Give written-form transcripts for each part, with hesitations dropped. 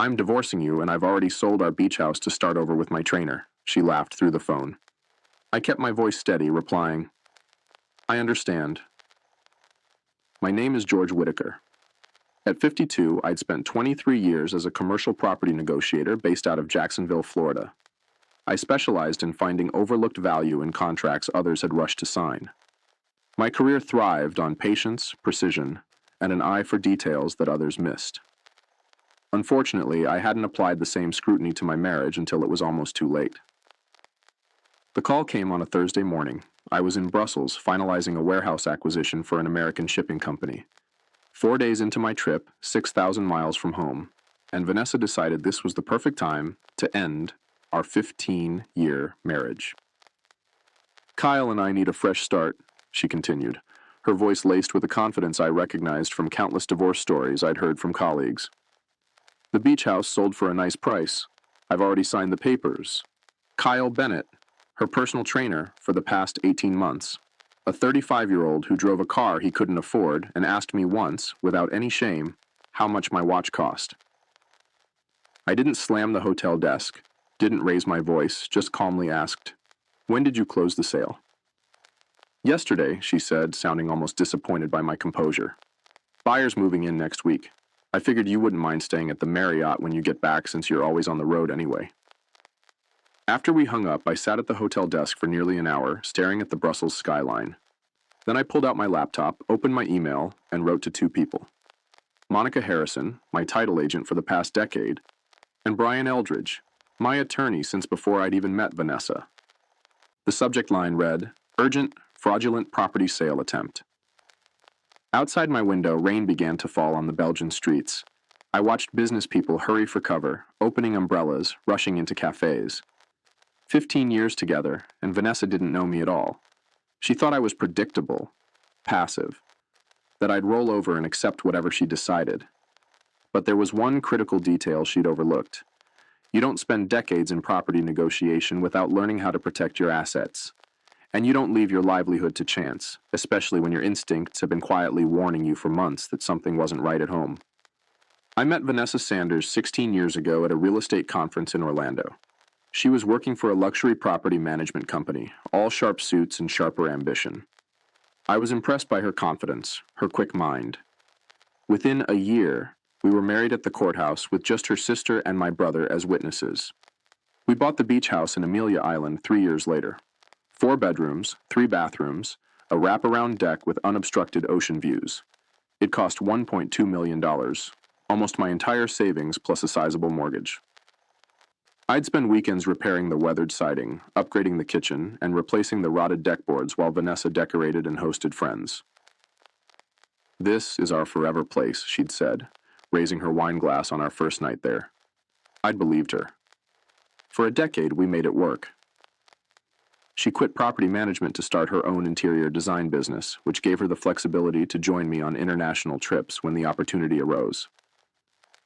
I'm divorcing you, and I've already sold our beach house to start over with my trainer, she laughed through the phone. I kept my voice steady, replying, I understand. My name is George Whitaker. At 52, I'd spent 23 years as a commercial property negotiator based out of Jacksonville, Florida. I specialized in finding overlooked value in contracts others had rushed to sign. My career thrived on patience, precision, and an eye for details that others missed. Unfortunately, I hadn't applied the same scrutiny to my marriage until it was almost too late. The call came on a Thursday morning. I was in Brussels finalizing a warehouse acquisition for an American shipping company. 4 days into my trip, 6,000 miles from home, and Vanessa decided this was the perfect time to end our 15-year marriage. Kyle and I need a fresh start, she continued, her voice laced with a confidence I recognized from countless divorce stories I'd heard from colleagues. The beach house sold for a nice price. I've already signed the papers. Kyle Bennett, her personal trainer for the past 18 months, a 35-year-old who drove a car he couldn't afford and asked me once, without any shame, how much my watch cost. I didn't slam the hotel desk, didn't raise my voice, just calmly asked, when did you close the sale? Yesterday, she said, sounding almost disappointed by my composure. Buyer's moving in next week. I figured you wouldn't mind staying at the Marriott when you get back since you're always on the road anyway. After we hung up, I sat at the hotel desk for nearly an hour, staring at the Brussels skyline. Then I pulled out my laptop, opened my email, and wrote to 2 people. Monica Harrison, my title agent for the past decade, and Brian Eldridge, my attorney since before I'd even met Vanessa. The subject line read, Urgent, Fraudulent Property Sale Attempt. Outside my window, rain began to fall on the Belgian streets. I watched business people hurry for cover, opening umbrellas, rushing into cafes. 15 years together, and Vanessa didn't know me at all. She thought I was predictable, passive, that I'd roll over and accept whatever she decided. But there was one critical detail she'd overlooked. You don't spend decades in property negotiation without learning how to protect your assets. And you don't leave your livelihood to chance, especially when your instincts have been quietly warning you for months that something wasn't right at home. I met Vanessa Sanders 16 years ago at a real estate conference in Orlando. She was working for a luxury property management company, all sharp suits and sharper ambition. I was impressed by her confidence, her quick mind. Within a year, we were married at the courthouse with just her sister and my brother as witnesses. We bought the beach house in Amelia Island 3 years later. 4 bedrooms, 3 bathrooms, a wraparound deck with unobstructed ocean views. It cost $1.2 million, almost my entire savings plus a sizable mortgage. I'd spend weekends repairing the weathered siding, upgrading the kitchen, and replacing the rotted deck boards while Vanessa decorated and hosted friends. This is our forever place, she'd said, raising her wine glass on our first night there. I'd believed her. For a decade, we made it work. She quit property management to start her own interior design business, which gave her the flexibility to join me on international trips when the opportunity arose.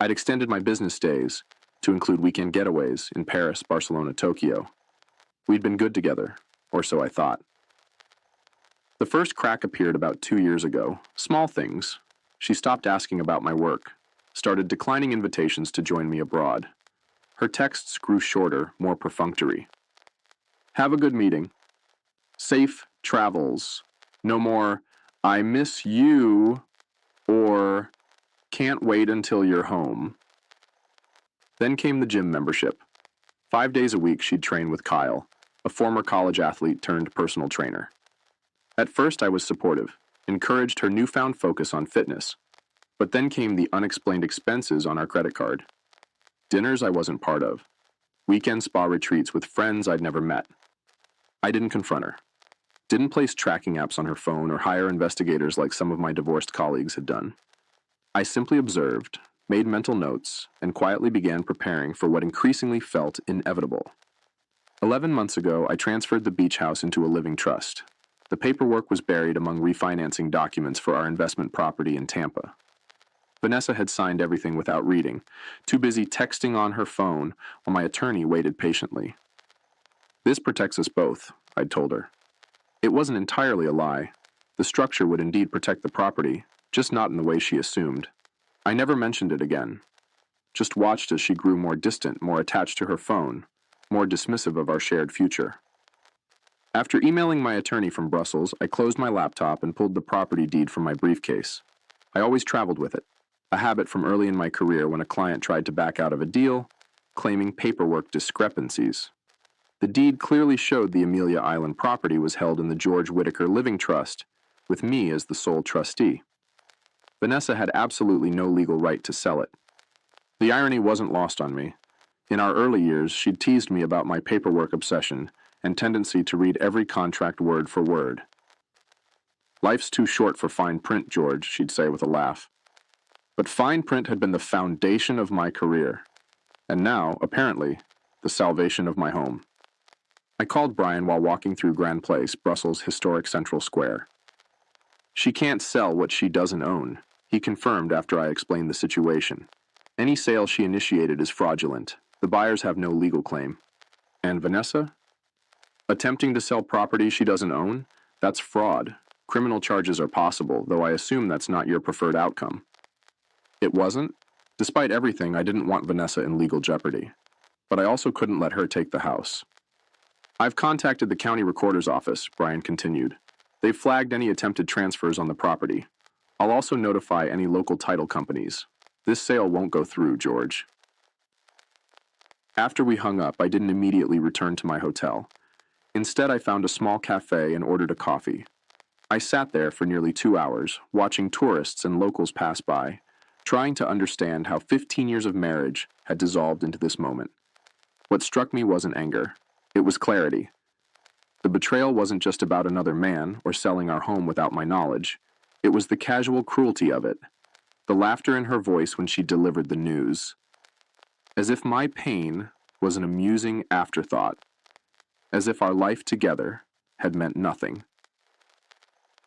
I'd extended my business days to include weekend getaways in Paris, Barcelona, Tokyo. We'd been good together, or so I thought. The first crack appeared about 2 years ago. Small things. She stopped asking about my work, started declining invitations to join me abroad. Her texts grew shorter, more perfunctory. Have a good meeting. Safe travels. No more, I miss you, or can't wait until you're home. Then came the gym membership. 5 days a week she'd train with Kyle, a former college athlete turned personal trainer. At first I was supportive, encouraged her newfound focus on fitness. But then came the unexplained expenses on our credit card. Dinners I wasn't part of. Weekend spa retreats with friends I'd never met. I didn't confront her. Didn't place tracking apps on her phone or hire investigators like some of my divorced colleagues had done. I simply observed, made mental notes, and quietly began preparing for what increasingly felt inevitable. 11 months ago, I transferred the beach house into a living trust. The paperwork was buried among refinancing documents for our investment property in Tampa. Vanessa had signed everything without reading, too busy texting on her phone while my attorney waited patiently. This protects us both, I'd told her. It wasn't entirely a lie. The structure would indeed protect the property, just not in the way she assumed. I never mentioned it again. just watched as she grew more distant, more attached to her phone, more dismissive of our shared future. After emailing my attorney from Brussels, I closed my laptop and pulled the property deed from my briefcase. I always traveled with it, a habit from early in my career when a client tried to back out of a deal, claiming paperwork discrepancies. The deed clearly showed the Amelia Island property was held in the George Whitaker Living Trust, with me as the sole trustee. Vanessa had absolutely no legal right to sell it. The irony wasn't lost on me. In our early years, she'd teased me about my paperwork obsession and tendency to read every contract word for word. "Life's too short for fine print, George," she'd say with a laugh. But fine print had been the foundation of my career, and now, apparently, the salvation of my home. I called Brian while walking through Grand Place, Brussels' historic Central Square. "She can't sell what she doesn't own," he confirmed after I explained the situation. "Any sale she initiated is fraudulent. The buyers have no legal claim." "And Vanessa? Attempting to sell property she doesn't own? That's fraud. Criminal charges are possible, though I assume that's not your preferred outcome." It wasn't. Despite everything, I didn't want Vanessa in legal jeopardy. But I also couldn't let her take the house. "I've contacted the county recorder's office," Brian continued. "They've flagged any attempted transfers on the property. I'll also notify any local title companies. This sale won't go through, George." After we hung up, I didn't immediately return to my hotel. Instead, I found a small cafe and ordered a coffee. I sat there for nearly 2 hours, watching tourists and locals pass by, trying to understand how 15 years of marriage had dissolved into this moment. What struck me wasn't anger. It was clarity. The betrayal wasn't just about another man or selling our home without my knowledge. It was the casual cruelty of it, the laughter in her voice when she delivered the news. As if my pain was an amusing afterthought. As if our life together had meant nothing.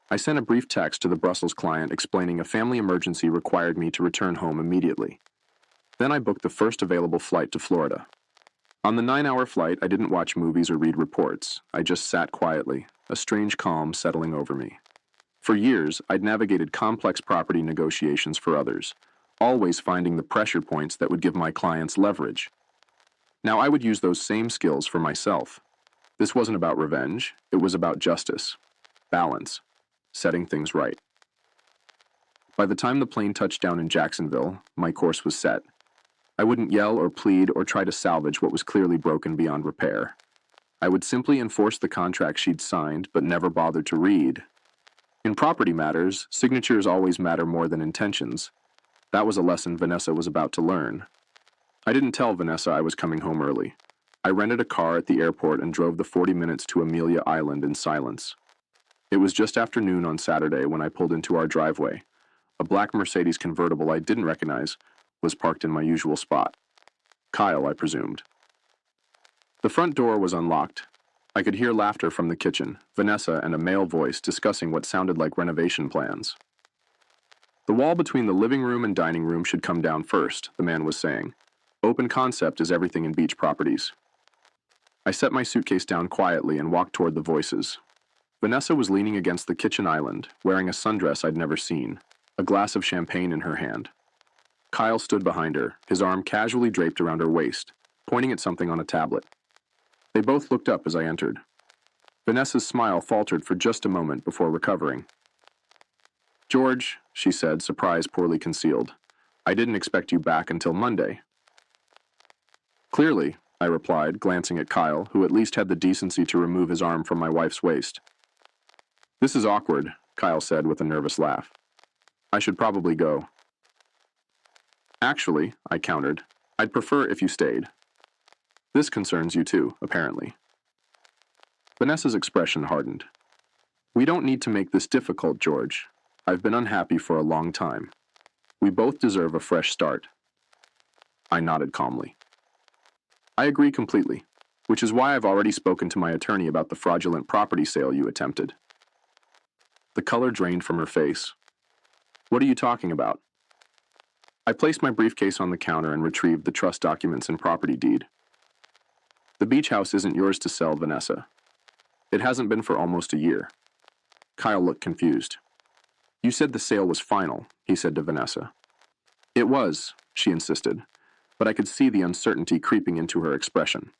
I sent a brief text to the Brussels client explaining a family emergency required me to return home immediately. Then I booked the first available flight to Florida. On the 9-hour flight, I didn't watch movies or read reports. I just sat quietly, a strange calm settling over me. For years, I'd navigated complex property negotiations for others, always finding the pressure points that would give my clients leverage. Now I would use those same skills for myself. This wasn't about revenge, it was about justice, balance, setting things right. By the time the plane touched down in Jacksonville, my course was set. I wouldn't yell or plead or try to salvage what was clearly broken beyond repair. I would simply enforce the contract she'd signed but never bothered to read. In property matters, signatures always matter more than intentions. That was a lesson Vanessa was about to learn. I didn't tell Vanessa I was coming home early. I rented a car at the airport and drove the 40 minutes to Amelia Island in silence. It was just after noon on Saturday when I pulled into our driveway. A black Mercedes convertible I didn't recognize was parked in my usual spot. Kyle, I presumed. The front door was unlocked. I could hear laughter from the kitchen, Vanessa and a male voice discussing what sounded like renovation plans. "The wall between the living room and dining room should come down first," the man was saying. "Open concept is everything in beach properties." I set my suitcase down quietly and walked toward the voices. Vanessa was leaning against the kitchen island, wearing a sundress I'd never seen, a glass of champagne in her hand. Kyle stood behind her, his arm casually draped around her waist, pointing at something on a tablet. They both looked up as I entered. Vanessa's smile faltered for just a moment before recovering. "George," she said, surprise poorly concealed, "I didn't expect you back until Monday." "Clearly," I replied, glancing at Kyle, who at least had the decency to remove his arm from my wife's waist. "This is awkward," Kyle said with a nervous laugh. "I should probably go." "Actually," I countered, "I'd prefer if you stayed. This concerns you too, apparently." Vanessa's expression hardened. "We don't need to make this difficult, George. I've been unhappy for a long time. We both deserve a fresh start." I nodded calmly. "I agree completely, which is why I've already spoken to my attorney about the fraudulent property sale you attempted." The color drained from her face. "What are you talking about?" I placed my briefcase on the counter and retrieved the trust documents and property deed. "The beach house isn't yours to sell, Vanessa. It hasn't been for almost a year." Kyle looked confused. "You said the sale was final," he said to Vanessa. "It was," she insisted. but I could see the uncertainty creeping into her expression.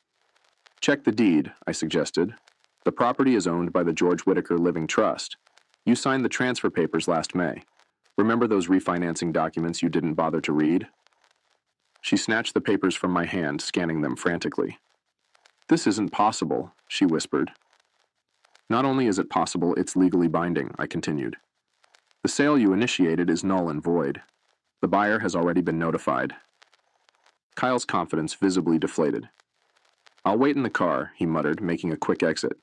Check the deed, I suggested. The property is owned by the George Whitaker Living Trust. You signed the transfer papers last May. Remember those refinancing documents you didn't bother to read? She snatched the papers from my hand, scanning them frantically. This isn't possible, she whispered. Not only is it possible, it's legally binding, I continued. The sale you initiated is null and void. The buyer has already been notified. Kyle's confidence visibly deflated. I'll wait in the car, he muttered, making a quick exit.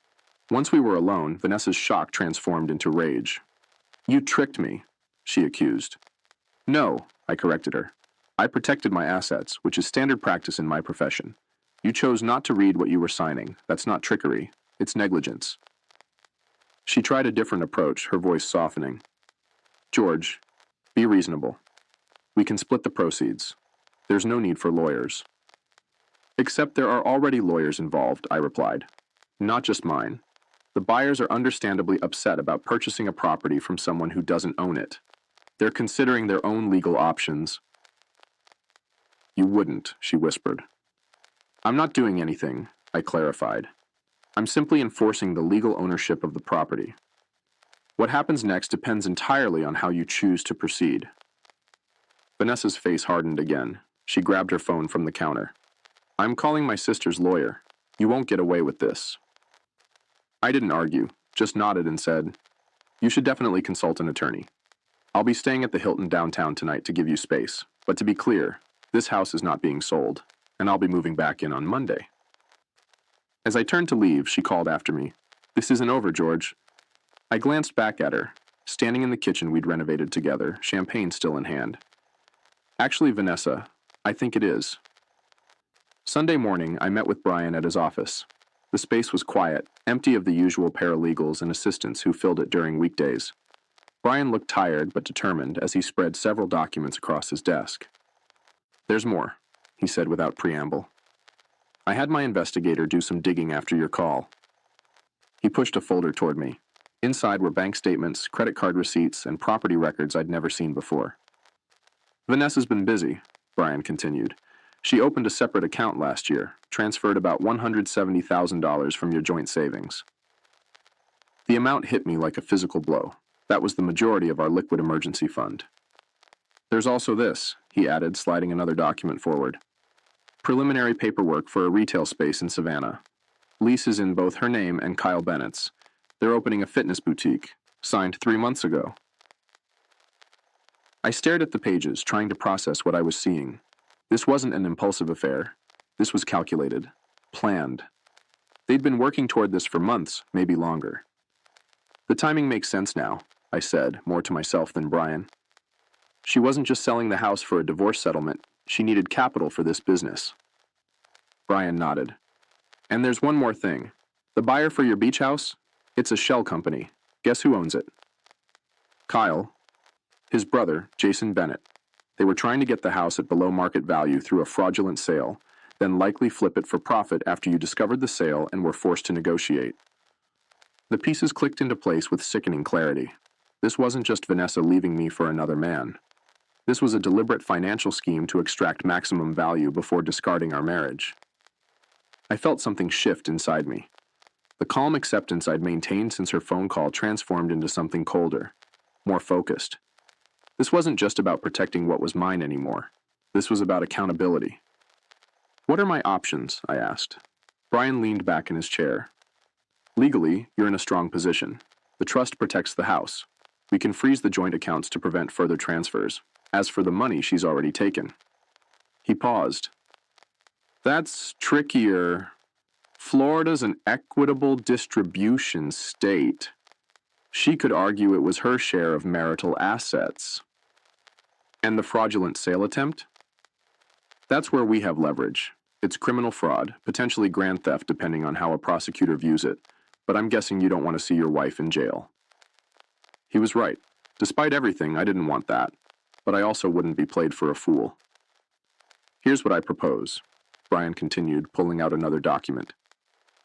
Once we were alone, Vanessa's shock transformed into rage. You tricked me, she accused. No, I corrected her. I protected my assets, which is standard practice in my profession. You chose not to read what you were signing. That's not trickery. It's negligence. She tried a different approach, her voice softening. George, be reasonable. We can split the proceeds. There's no need for lawyers. Except there are already lawyers involved, I replied. Not just mine. The buyers are understandably upset about purchasing a property from someone who doesn't own it. They're considering their own legal options. You wouldn't, she whispered. I'm not doing anything, I clarified. I'm simply enforcing the legal ownership of the property. What happens next depends entirely on how you choose to proceed. Vanessa's face hardened again. She grabbed her phone from the counter. I'm calling my sister's lawyer. You won't get away with this. I didn't argue, just nodded and said, You should definitely consult an attorney. I'll be staying at the Hilton downtown tonight to give you space, but to be clear, this house is not being sold, and I'll be moving back in on Monday. As I turned to leave, she called after me. This isn't over, George. I glanced back at her, standing in the kitchen we'd renovated together, champagne still in hand. Actually, Vanessa, I think it is. Sunday morning, I met with Brian at his office. The space was quiet, empty of the usual paralegals and assistants who filled it during weekdays. Brian looked tired but determined as he spread several documents across his desk. There's more, he said without preamble. I had my investigator do some digging after your call. He pushed a folder toward me. Inside were bank statements, credit card receipts, and property records I'd never seen before. Vanessa's been busy, Brian continued. She opened a separate account last year, transferred about $170,000 from your joint savings. The amount hit me like a physical blow. That was the majority of our liquid emergency fund. There's also this, he added, sliding another document forward. Preliminary paperwork for a retail space in Savannah. Lease is in both her name and Kyle Bennett's. They're opening a fitness boutique, signed 3 months ago. I stared at the pages, trying to process what I was seeing. This wasn't an impulsive affair. This was calculated, planned. They'd been working toward this for months, maybe longer. The timing makes sense now, I said, more to myself than Brian. She wasn't just selling the house for a divorce settlement. She needed capital for this business. Brian nodded. And there's one more thing. The buyer for your beach house? It's a shell company. Guess who owns it? Kyle. His brother, Jason Bennett. They were trying to get the house at below market value through a fraudulent sale, then likely flip it for profit after you discovered the sale and were forced to negotiate. The pieces clicked into place with sickening clarity. This wasn't just Vanessa leaving me for another man. This was a deliberate financial scheme to extract maximum value before discarding our marriage. I felt something shift inside me. The calm acceptance I'd maintained since her phone call transformed into something colder, more focused. This wasn't just about protecting what was mine anymore. This was about accountability. What are my options? I asked. Brian leaned back in his chair. Legally, you're in a strong position. The trust protects the house. We can freeze the joint accounts to prevent further transfers. As for the money she's already taken. He paused. That's trickier. Florida's an equitable distribution state. She could argue it was her share of marital assets. And the fraudulent sale attempt? That's where we have leverage. It's criminal fraud, potentially grand theft depending on how a prosecutor views it, but I'm guessing you don't want to see your wife in jail. He was right. Despite everything, I didn't want that, but I also wouldn't be played for a fool. Here's what I propose, Brian continued, pulling out another document.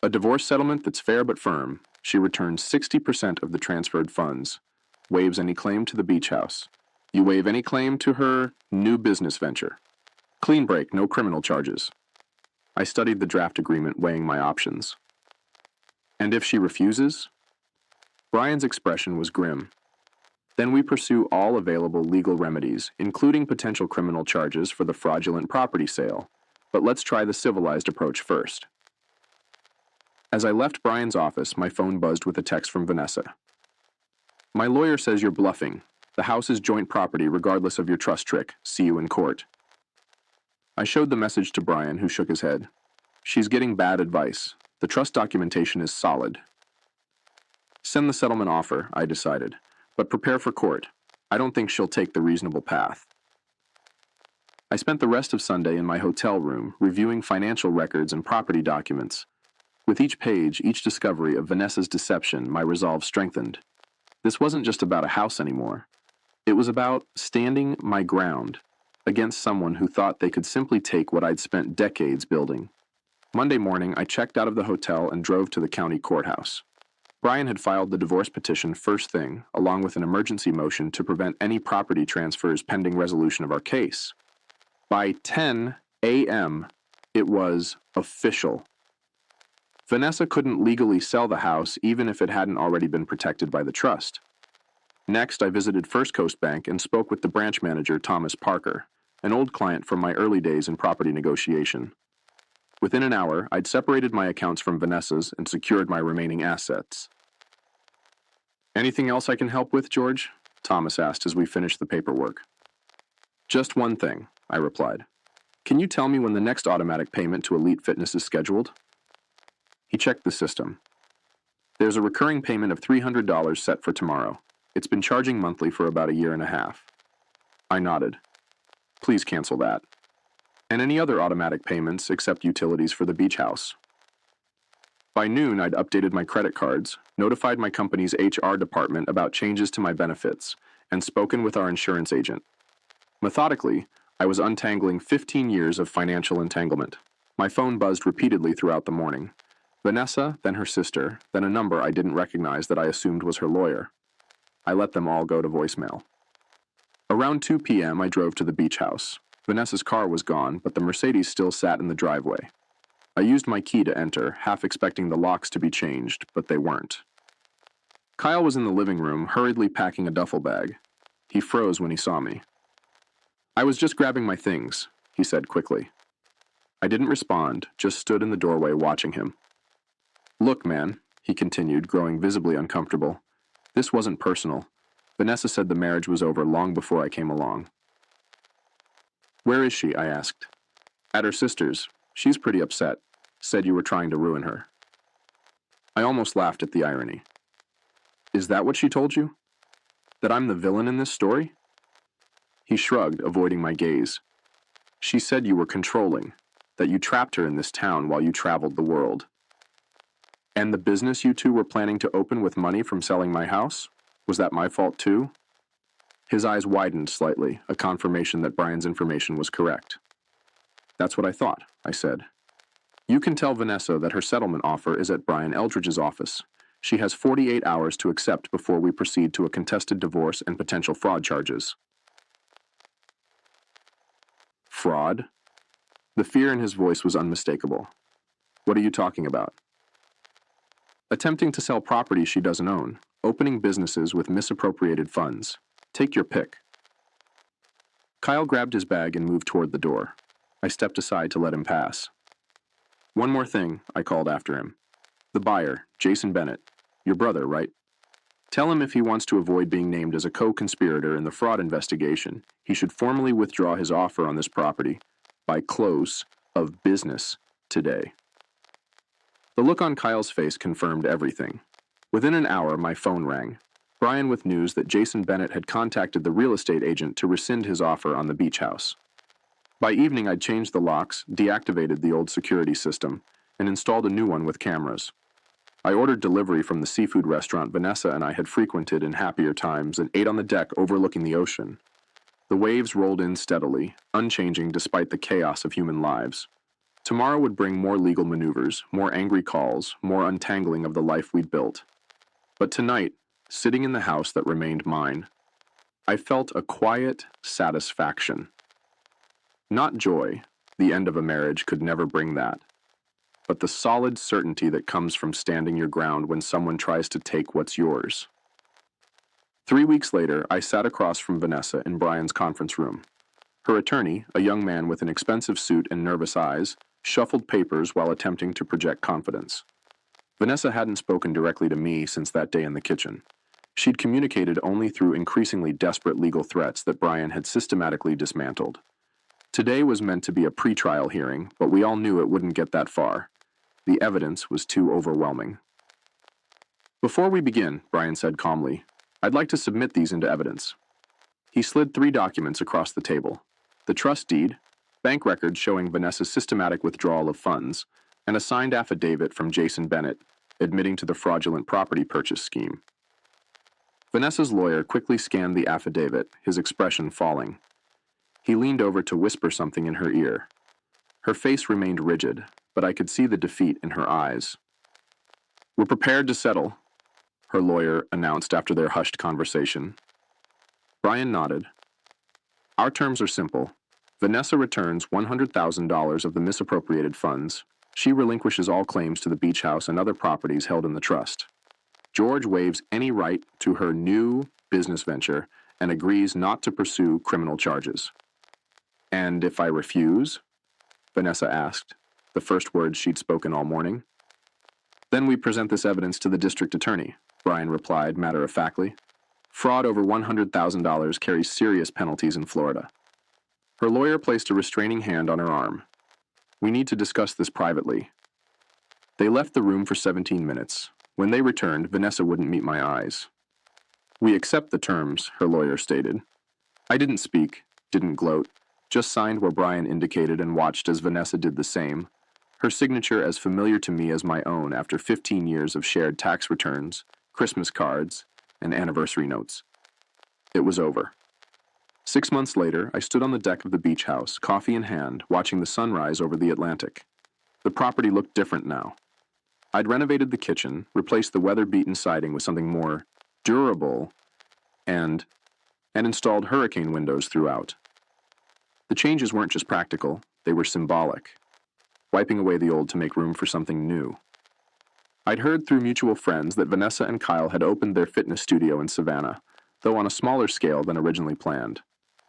A divorce settlement that's fair but firm. She returns 60% of the transferred funds, waives any claim to the beach house. You waive any claim to her new business venture. Clean break, no criminal charges. I studied the draft agreement, weighing my options. And if she refuses? Brian's expression was grim. Then we pursue all available legal remedies, including potential criminal charges for the fraudulent property sale. But let's try the civilized approach first. As I left Brian's office, my phone buzzed with a text from Vanessa. My lawyer says you're bluffing. The house is joint property regardless of your trust trick. See you in court. I showed the message to Brian, who shook his head. She's getting bad advice. The trust documentation is solid. Send the settlement offer, I decided, but prepare for court. I don't think she'll take the reasonable path. I spent the rest of Sunday in my hotel room, reviewing financial records and property documents. With each page, each discovery of Vanessa's deception, my resolve strengthened. This wasn't just about a house anymore. It was about standing my ground against someone who thought they could simply take what I'd spent decades building. Monday morning, I checked out of the hotel and drove to the county courthouse. Brian had filed the divorce petition first thing, along with an emergency motion to prevent any property transfers pending resolution of our case. By 10 a.m., it was official. Vanessa couldn't legally sell the house even if it hadn't already been protected by the trust. Next, I visited First Coast Bank and spoke with the branch manager, Thomas Parker, an old client from my early days in property negotiation. Within an hour, I'd separated my accounts from Vanessa's and secured my remaining assets. Anything else I can help with, George? Thomas asked as we finished the paperwork. Just one thing, I replied. Can you tell me when the next automatic payment to Elite Fitness is scheduled? He checked the system. There's a recurring payment of $300 set for tomorrow. It's been charging monthly for about a year and a half. I nodded. Please cancel that. And any other automatic payments except utilities for the beach house. By noon, I'd updated my credit cards, notified my company's HR department about changes to my benefits, and spoken with our insurance agent. Methodically, I was untangling 15 years of financial entanglement. My phone buzzed repeatedly throughout the morning. Vanessa, then her sister, then a number I didn't recognize that I assumed was her lawyer. I let them all go to voicemail. Around 2 p.m., I drove to the beach house. Vanessa's car was gone, but the Mercedes still sat in the driveway. I used my key to enter, half expecting the locks to be changed, but they weren't. Kyle was in the living room, hurriedly packing a duffel bag. He froze when he saw me. I was just grabbing my things, he said quickly. I didn't respond, just stood in the doorway watching him. Look, man, he continued, growing visibly uncomfortable. This wasn't personal. Vanessa said the marriage was over long before I came along. Where is she? I asked. At her sister's. She's pretty upset. Said you were trying to ruin her. I almost laughed at the irony. Is that what she told you? That I'm the villain in this story? He shrugged, avoiding my gaze. She said you were controlling, that you trapped her in this town while you traveled the world. And the business you two were planning to open with money from selling my house? Was that my fault too? His eyes widened slightly, a confirmation that Brian's information was correct. That's what I thought, I said. You can tell Vanessa that her settlement offer is at Brian Eldridge's office. She has 48 hours to accept before we proceed to a contested divorce and potential fraud charges. Fraud? The fear in his voice was unmistakable. What are you talking about? Attempting to sell property she doesn't own, opening businesses with misappropriated funds. Take your pick. Kyle grabbed his bag and moved toward the door. I stepped aside to let him pass. One more thing, I called after him. The buyer, Jason Bennett, your brother, right? Tell him if he wants to avoid being named as a co-conspirator in the fraud investigation, he should formally withdraw his offer on this property by close of business today. The look on Kyle's face confirmed everything. Within an hour, my phone rang. Brian with news that Jason Bennett had contacted the real estate agent to rescind his offer on the beach house. By evening, I'd changed the locks, deactivated the old security system, and installed a new one with cameras. I ordered delivery from the seafood restaurant Vanessa and I had frequented in happier times and ate on the deck overlooking the ocean. The waves rolled in steadily, unchanging despite the chaos of human lives. Tomorrow would bring more legal maneuvers, more angry calls, more untangling of the life we'd built. But tonight, sitting in the house that remained mine, I felt a quiet satisfaction. Not joy, the end of a marriage could never bring that, but the solid certainty that comes from standing your ground when someone tries to take what's yours. 3 weeks later, I sat across from Vanessa in Brian's conference room. Her attorney, a young man with an expensive suit and nervous eyes, shuffled papers while attempting to project confidence. Vanessa hadn't spoken directly to me since that day in the kitchen. She'd communicated only through increasingly desperate legal threats that Brian had systematically dismantled. Today was meant to be a pretrial hearing, but we all knew it wouldn't get that far. The evidence was too overwhelming. Before we begin, Brian said calmly, I'd like to submit these into evidence. He slid 3 documents across the table. The trust deed, bank records showing Vanessa's systematic withdrawal of funds, and a signed affidavit from Jason Bennett, admitting to the fraudulent property purchase scheme. Vanessa's lawyer quickly scanned the affidavit, his expression falling. He leaned over to whisper something in her ear. Her face remained rigid, but I could see the defeat in her eyes. We're prepared to settle, her lawyer announced after their hushed conversation. Brian nodded. Our terms are simple. Vanessa returns $100,000 of the misappropriated funds. She relinquishes all claims to the beach house and other properties held in the trust. George waives any right to her new business venture and agrees not to pursue criminal charges. And if I refuse? Vanessa asked, the first words she'd spoken all morning. Then we present this evidence to the district attorney, Brian replied matter-of-factly. Fraud over $100,000 carries serious penalties in Florida. Her lawyer placed a restraining hand on her arm. We need to discuss this privately. They left the room for 17 minutes. When they returned, Vanessa wouldn't meet my eyes. We accept the terms, her lawyer stated. I didn't speak, didn't gloat, just signed where Brian indicated and watched as Vanessa did the same, her signature as familiar to me as my own after 15 years of shared tax returns, Christmas cards, and anniversary notes. It was over. 6 months later, I stood on the deck of the beach house, coffee in hand, watching the sunrise over the Atlantic. The property looked different now. I'd renovated the kitchen, replaced the weather-beaten siding with something more durable, and installed hurricane windows throughout. The changes weren't just practical, they were symbolic, wiping away the old to make room for something new. I'd heard through mutual friends that Vanessa and Kyle had opened their fitness studio in Savannah, though on a smaller scale than originally planned.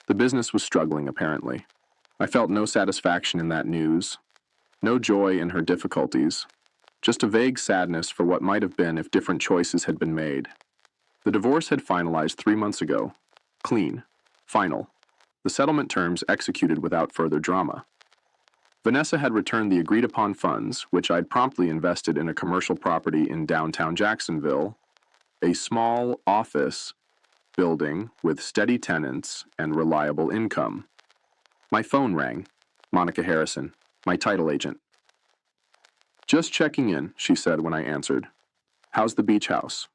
The business was struggling, apparently. I felt no satisfaction in that news, no joy in her difficulties, just a vague sadness for what might have been if different choices had been made. The divorce had finalized 3 months ago. Clean. Final. The settlement terms executed without further drama. Vanessa had returned the agreed-upon funds, which I'd promptly invested in a commercial property in downtown Jacksonville, a small office building with steady tenants and reliable income. My phone rang. Monica Harrison, my title agent. Just checking in, she said when I answered. How's the beach house?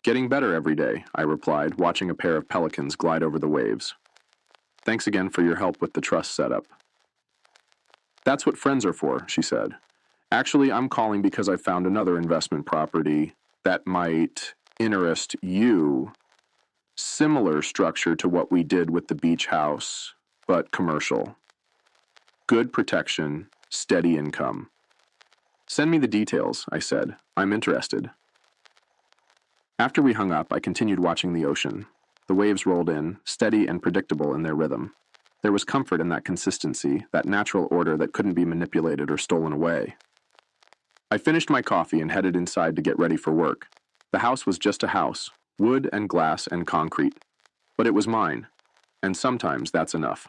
Getting better every day, I replied, watching a pair of pelicans glide over the waves. Thanks again for your help with the trust setup. That's what friends are for, she said. Actually, I'm calling because I found another investment property that might interest you. Similar structure to what we did with the beach house, but commercial. Good protection, steady income. Send me the details, I said. I'm interested. After we hung up, I continued watching the ocean. The waves rolled in, steady and predictable in their rhythm. There was comfort in that consistency, that natural order that couldn't be manipulated or stolen away. I finished my coffee and headed inside to get ready for work. The house was just a house, wood and glass and concrete. But it was mine, and sometimes that's enough.